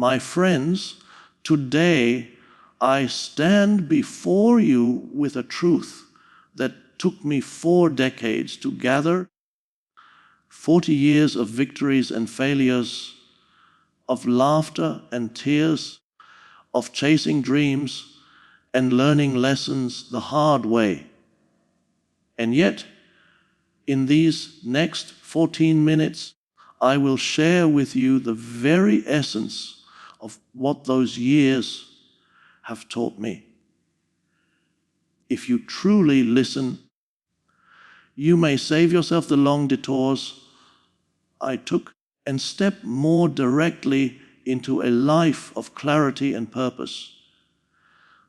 My friends, today I stand before you with a truth that took me 4 decades to gather, 40 years of victories and failures, of laughter and tears, of chasing dreams and learning lessons the hard way. And yet, in these next 14 minutes, I will share with you the very essence of what those years have taught me. If you truly listen, you may save yourself the long detours I took and step more directly into a life of clarity and purpose.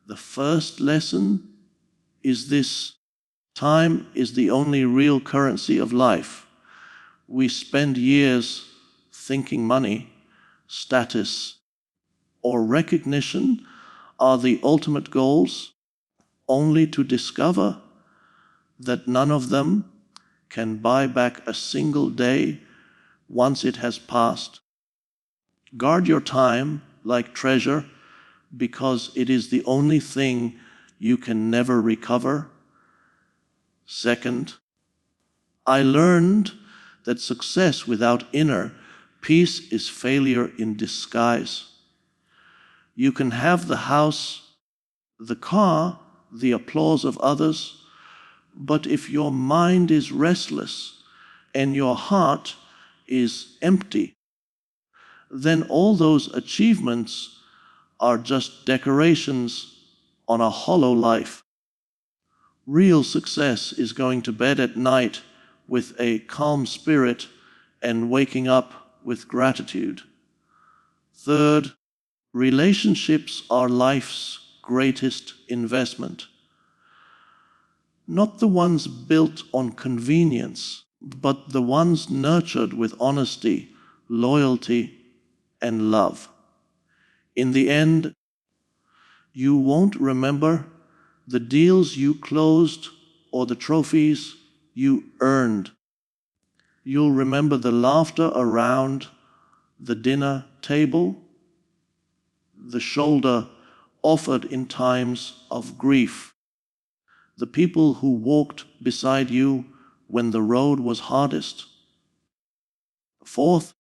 The first lesson is this: time is the only real currency of life. We spend years thinking money, status, or recognition are the ultimate goals, only to discover that none of them can buy back a single day once it has passed. Guard your time like treasure, because it is the only thing you can never recover. Second, I learned that success without inner peace is failure in disguise. You can have the house, the car, the applause of others, but if your mind is restless and your heart is empty, then all those achievements are just decorations on a hollow life. Real success is going to bed at night with a calm spirit and waking up with gratitude. Third, relationships are life's greatest investment. Not the ones built on convenience, but the ones nurtured with honesty, loyalty, and love. In the end, you won't remember the deals you closed or the trophies you earned. You'll remember the laughter around the dinner table, the shoulder offered in times of grief, the people who walked beside you when the road was hardest. Fourth,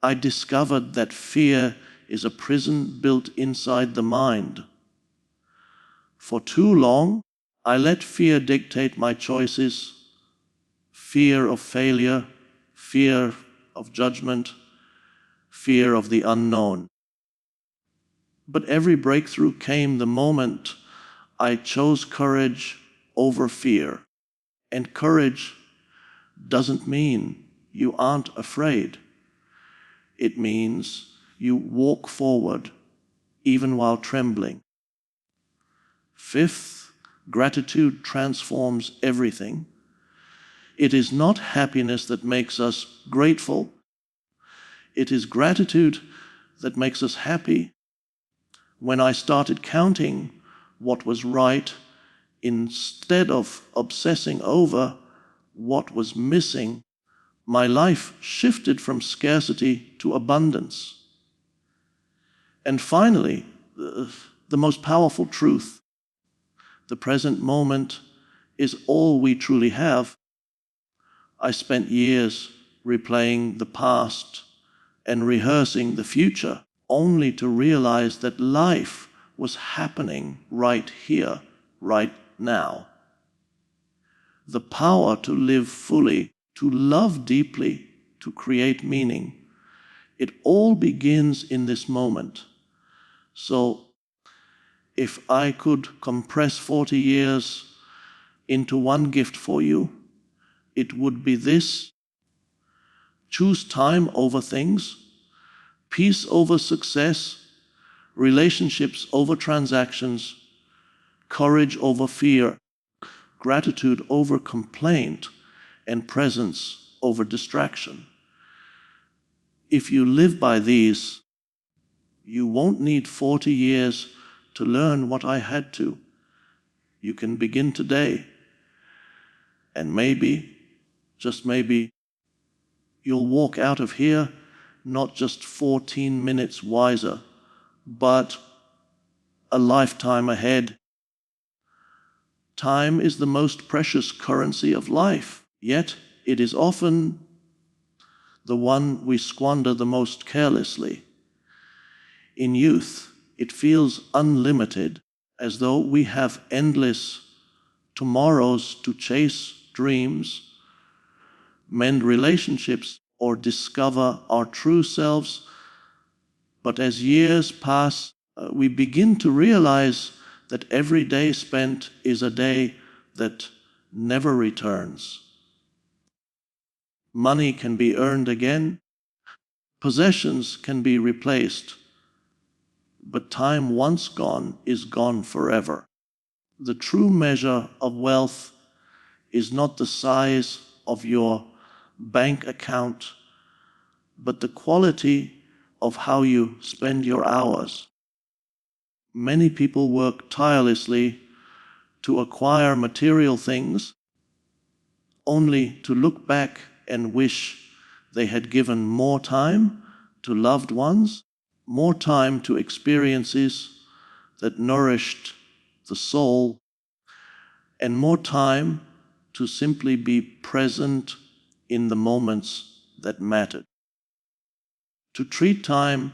I discovered that fear is a prison built inside the mind. For too long, I let fear dictate my choices: fear of failure, fear of judgment, fear of the unknown. But every breakthrough came the moment I chose courage over fear. And courage doesn't mean you aren't afraid. It means you walk forward even while trembling. Fifth, gratitude transforms everything. It is not happiness that makes us grateful. It is gratitude that makes us happy. When I started counting what was right instead of obsessing over what was missing, my life shifted from scarcity to abundance. And finally, the most powerful truth: the present moment is all we truly have. I spent years replaying the past and rehearsing the future, only to realize that life was happening right here, right now. The power to live fully, to love deeply, to create meaning, it all begins in this moment. So, if I could compress 40 years into one gift for you, it would be this: choose time over things, peace over success, relationships over transactions, courage over fear, gratitude over complaint, and presence over distraction. If you live by these, you won't need 40 years to learn what I had to. You can begin today, and maybe, just maybe, you'll walk out of here not just 14 minutes wiser, but a lifetime ahead. Time is the most precious currency of life, yet it is often the one we squander the most carelessly. In youth, it feels unlimited, as though we have endless tomorrows to chase dreams, mend relationships, or discover our true selves. But as years pass, we begin to realize that every day spent is a day that never returns. Money can be earned again, possessions can be replaced, but time once gone is gone forever. The true measure of wealth is not the size of your bank account, but the quality of how you spend your hours. Many people work tirelessly to acquire material things, only to look back and wish they had given more time to loved ones, more time to experiences that nourished the soul, and more time to simply be present in the moments that mattered. To treat time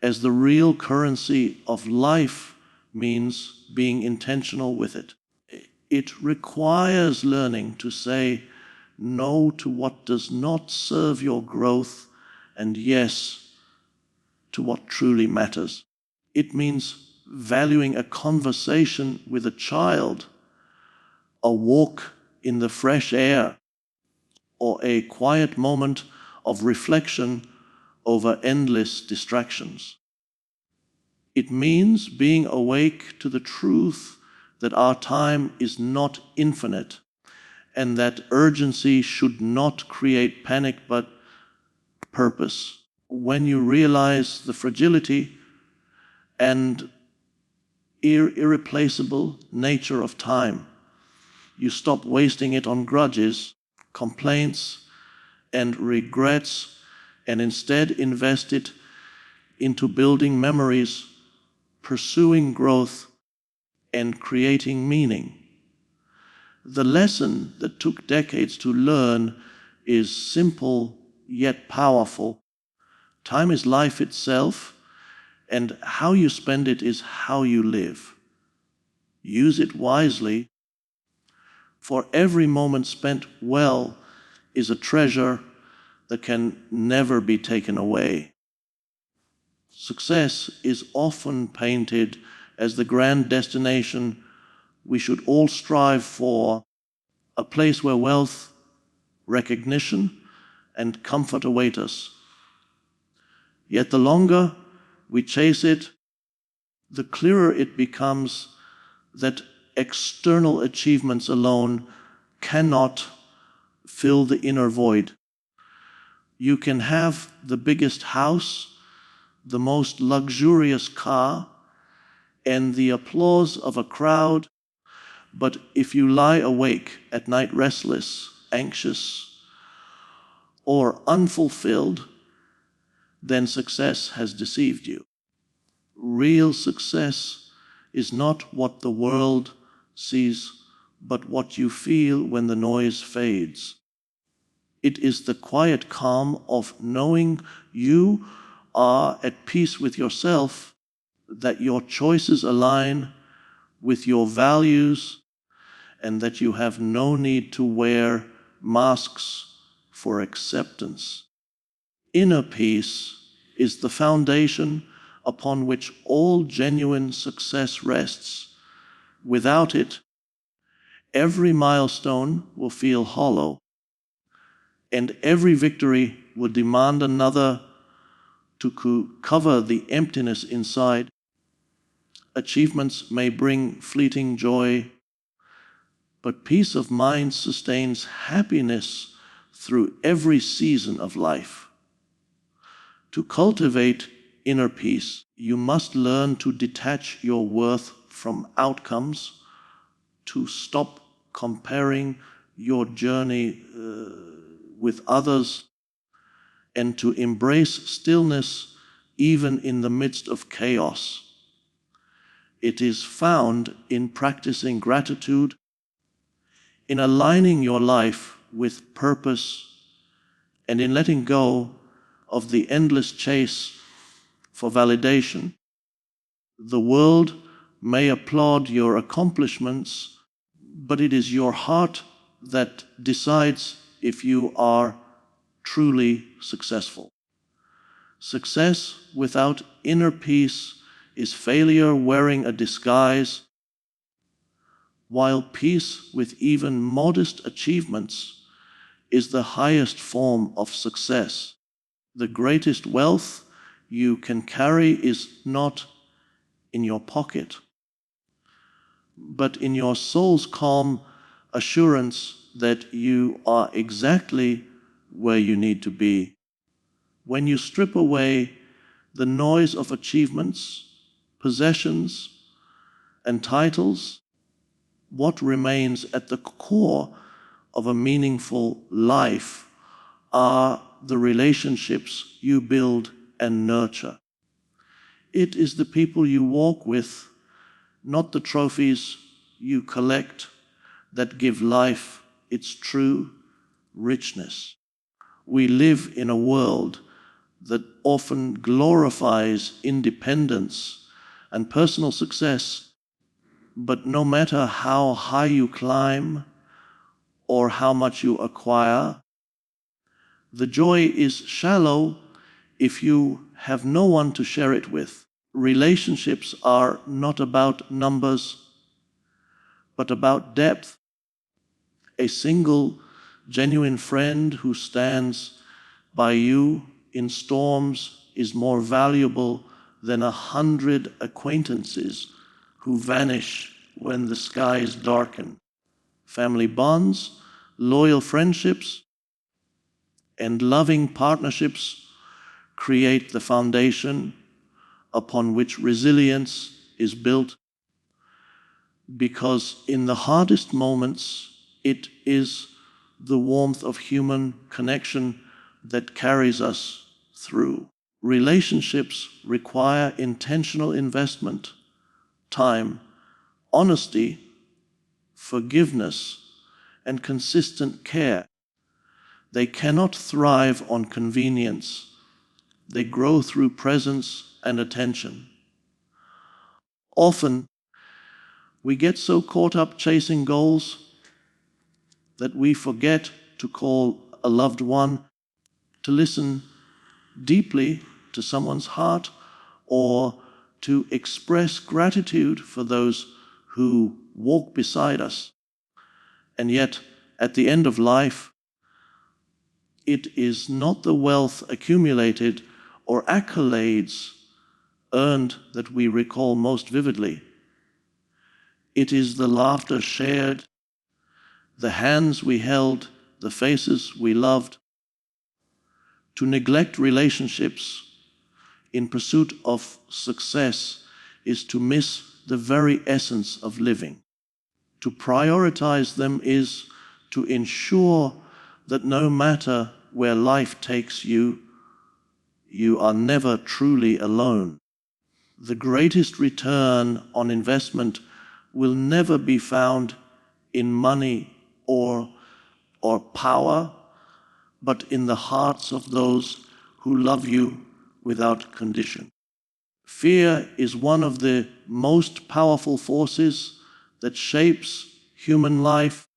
as the real currency of life means being intentional with it. It requires learning to say no to what does not serve your growth and yes to what truly matters. It means valuing a conversation with a child, a walk in the fresh air, or a quiet moment of reflection over endless distractions. It means being awake to the truth that our time is not infinite and that urgency should not create panic but purpose. When you realize the fragility and irreplaceable nature of time, you stop wasting it on grudges, complaints, and regrets, and instead invest it into building memories, pursuing growth, and creating meaning. The lesson that took decades to learn is simple yet powerful. Time is life itself, and how you spend it is how you live. Use it wisely, for every moment spent well is a treasure that can never be taken away. Success is often painted as the grand destination we should all strive for, a place where wealth, recognition, and comfort await us. Yet the longer we chase it, the clearer it becomes that external achievements alone cannot fill the inner void. You can have the biggest house, the most luxurious car, and the applause of a crowd, but if you lie awake at night restless, anxious, or unfulfilled, then success has deceived you. Real success is not what the world sees, but what you feel when the noise fades. It is the quiet calm of knowing you are at peace with yourself, that your choices align with your values, and that you have no need to wear masks for acceptance. Inner peace is the foundation upon which all genuine success rests. Without it, every milestone will feel hollow, and every victory will demand another to cover the emptiness inside. Achievements may bring fleeting joy, but peace of mind sustains happiness through every season of life. To cultivate inner peace, you must learn to detach your worth from outcomes, to stop comparing your journey with others, and to embrace stillness even in the midst of chaos. It is found in practicing gratitude, in aligning your life with purpose, and in letting go of the endless chase for validation. The world may applaud your accomplishments, but it is your heart that decides if you are truly successful. Success without inner peace is failure wearing a disguise, while peace with even modest achievements is the highest form of success. The greatest wealth you can carry is not in your pocket, but in your soul's calm assurance that you are exactly where you need to be. When you strip away the noise of achievements, possessions, and titles, what remains at the core of a meaningful life are the relationships you build and nurture. It is the people you walk with, not the trophies you collect, that give life its true richness. We live in a world that often glorifies independence and personal success, but no matter how high you climb or how much you acquire, the joy is shallow if you have no one to share it with. Relationships are not about numbers, but about depth. A single, genuine friend who stands by you in storms is more valuable than 100 acquaintances who vanish when the skies darken. Family bonds, loyal friendships, and loving partnerships create the foundation upon which resilience is built, because in the hardest moments, it is the warmth of human connection that carries us through. Relationships require intentional investment, time, honesty, forgiveness, and consistent care. They cannot thrive on convenience. They grow through presence and attention. Often, we get so caught up chasing goals that we forget to call a loved one, to listen deeply to someone's heart, or to express gratitude for those who walk beside us. And yet, at the end of life, it is not the wealth accumulated or accolades earned that we recall most vividly. It is the laughter shared, the hands we held, the faces we loved. To neglect relationships in pursuit of success is to miss the very essence of living. To prioritize them is to ensure that no matter where life takes you, you are never truly alone. The greatest return on investment will never be found in money or power, but in the hearts of those who love you without condition. Fear is one of the most powerful forces that shapes human life,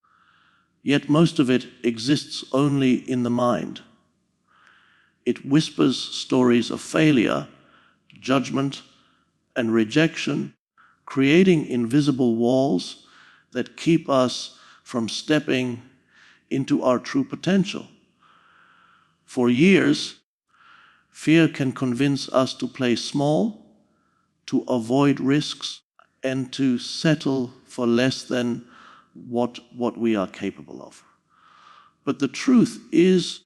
yet most of it exists only in the mind. It whispers stories of failure, judgment, and rejection, creating invisible walls that keep us from stepping into our true potential. For years, fear can convince us to play small, to avoid risks, and to settle for less than what we are capable of. But the truth is,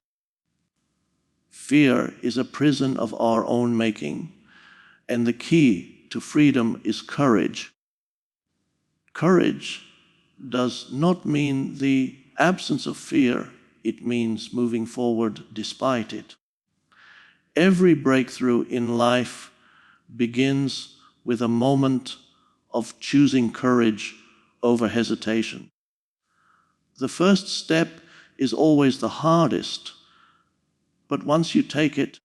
fear is a prison of our own making, and the key to freedom is courage. Courage does not mean the absence of fear, it means moving forward despite it. Every breakthrough in life begins with a moment of choosing courage over hesitation. The first step is always the hardest, but once you take it,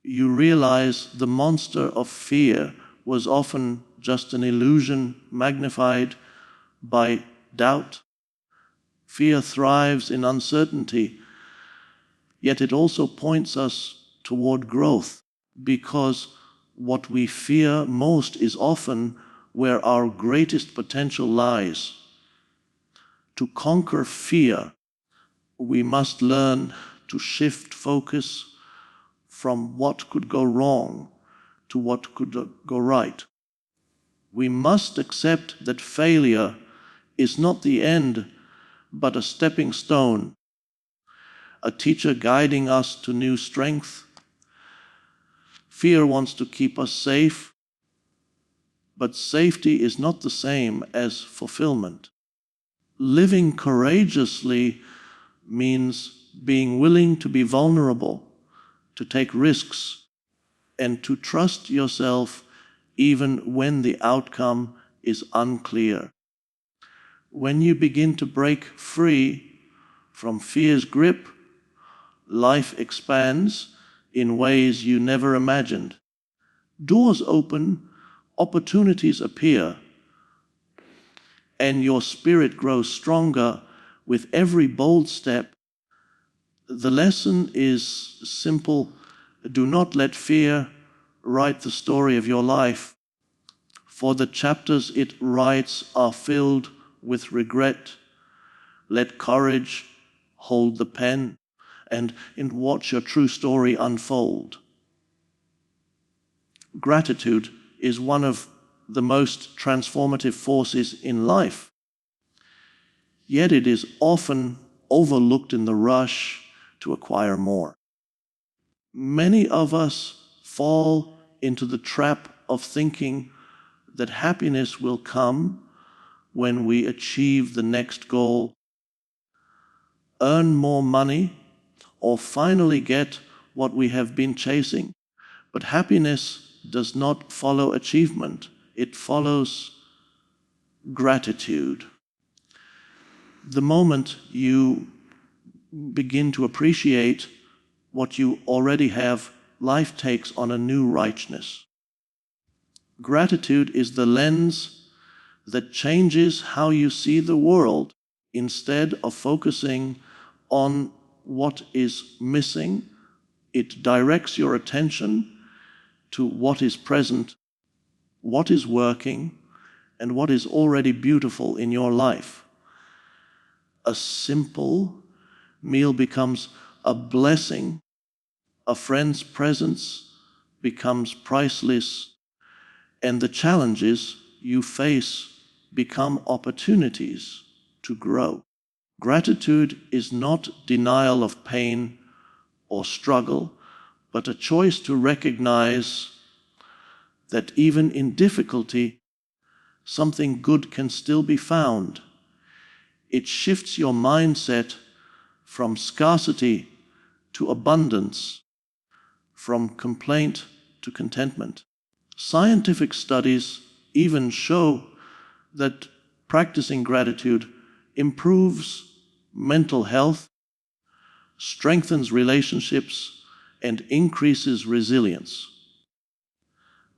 you realize the monster of fear was often just an illusion magnified by doubt. Fear thrives in uncertainty, yet it also points us toward growth, because what we fear most is often where our greatest potential lies. To conquer fear, we must learn to shift focus from what could go wrong to what could go right. We must accept that failure is not the end, but a stepping stone, a teacher guiding us to new strength. Fear wants to keep us safe, but safety is not the same as fulfillment. Living courageously means being willing to be vulnerable, to take risks, and to trust yourself even when the outcome is unclear. When you begin to break free from fear's grip, life expands in ways you never imagined. Doors open, opportunities appear, and your spirit grows stronger with every bold step. The lesson is simple. Do not let fear write the story of your life, for the chapters it writes are filled with regret. Let courage hold the pen and watch your true story unfold. Gratitude is one of the most transformative forces in life, yet it is often overlooked in the rush to acquire more. Many of us fall into the trap of thinking that happiness will come when we achieve the next goal, earn more money, or finally get what we have been chasing. But happiness does not follow achievement. It follows gratitude. The moment you begin to appreciate what you already have, life takes on a new richness. Gratitude is the lens that changes how you see the world. Instead of focusing on what is missing, it directs your attention to what is present, what is working, and what is already beautiful in your life. A simple meal becomes a blessing. A friend's presence becomes priceless, and the challenges you face become opportunities to grow. Gratitude is not denial of pain or struggle, but a choice to recognize that even in difficulty, something good can still be found. It shifts your mindset from scarcity to abundance, from complaint to contentment. Scientific studies even show that practicing gratitude improves mental health, strengthens relationships, and increases resilience.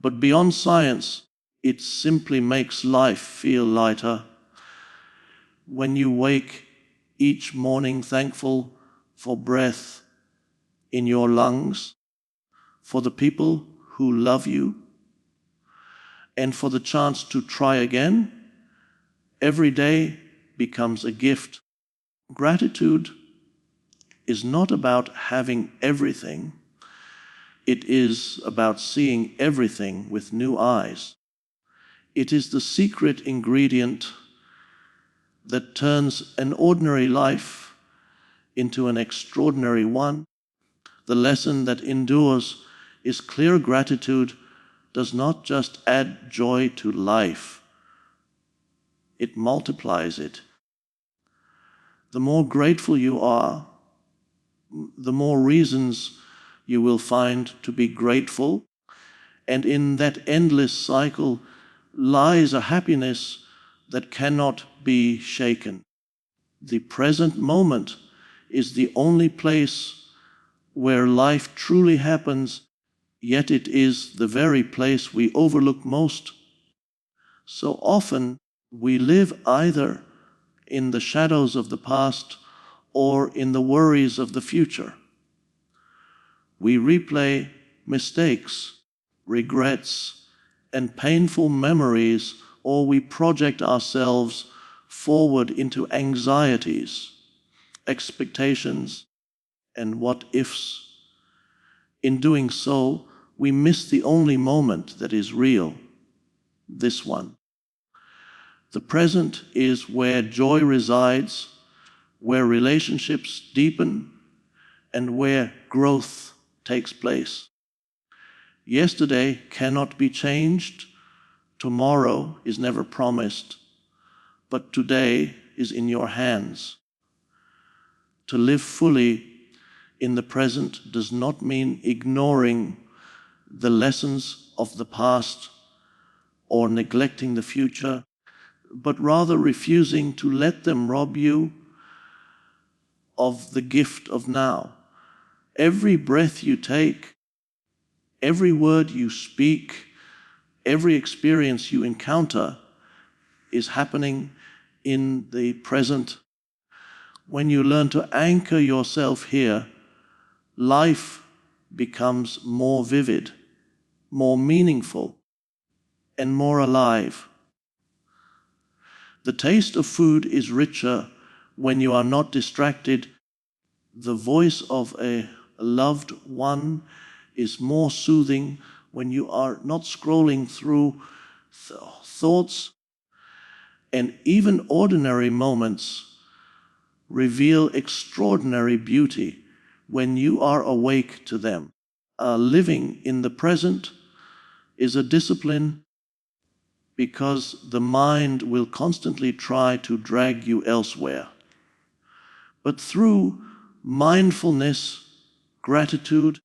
But beyond science, it simply makes life feel lighter. When you wake each morning thankful for breath in your lungs, for the people who love you, and for the chance to try again, every day becomes a gift. Gratitude is not about having everything. It is about seeing everything with new eyes. It is the secret ingredient that turns an ordinary life into an extraordinary one. The lesson that endures is clear. Gratitude does not just add joy to life, it multiplies it. The more grateful you are, the more reasons you will find to be grateful. And in that endless cycle lies a happiness that cannot be shaken. The present moment is the only place where life truly happens, yet it is the very place we overlook most. So often we live either in the shadows of the past or in the worries of the future. We replay mistakes, regrets, and painful memories, or we project ourselves forward into anxieties, expectations, and what-ifs. In doing so, we miss the only moment that is real, this one. The present is where joy resides, where relationships deepen, and where growth takes place. Yesterday cannot be changed, tomorrow is never promised, but today is in your hands. To live fully in the present does not mean ignoring the lessons of the past or neglecting the future, but rather refusing to let them rob you of the gift of now. Every breath you take, every word you speak, every experience you encounter is happening in the present. When you learn to anchor yourself here, life becomes more vivid, more meaningful, and more alive. The taste of food is richer when you are not distracted. The voice of a loved one is more soothing when you are not scrolling through thoughts. And even ordinary moments reveal extraordinary beauty when you are awake to them. Living in the present is a discipline because the mind will constantly try to drag you elsewhere. But through mindfulness, gratitude,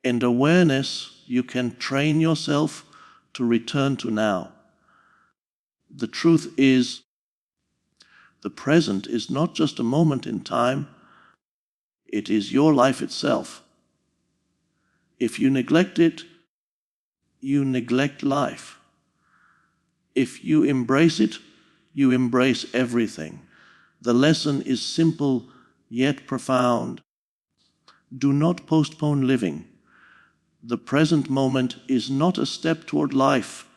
and awareness, you can train yourself to return to now. The truth is, the present is not just a moment in time, it is your life itself. If you neglect it, you neglect life. If you embrace it, you embrace everything. The lesson is simple yet profound. Do not postpone living. The present moment is not a step toward life.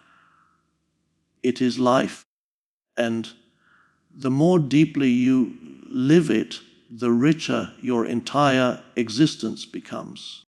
It is life. And the more deeply you live it, the richer your entire existence becomes.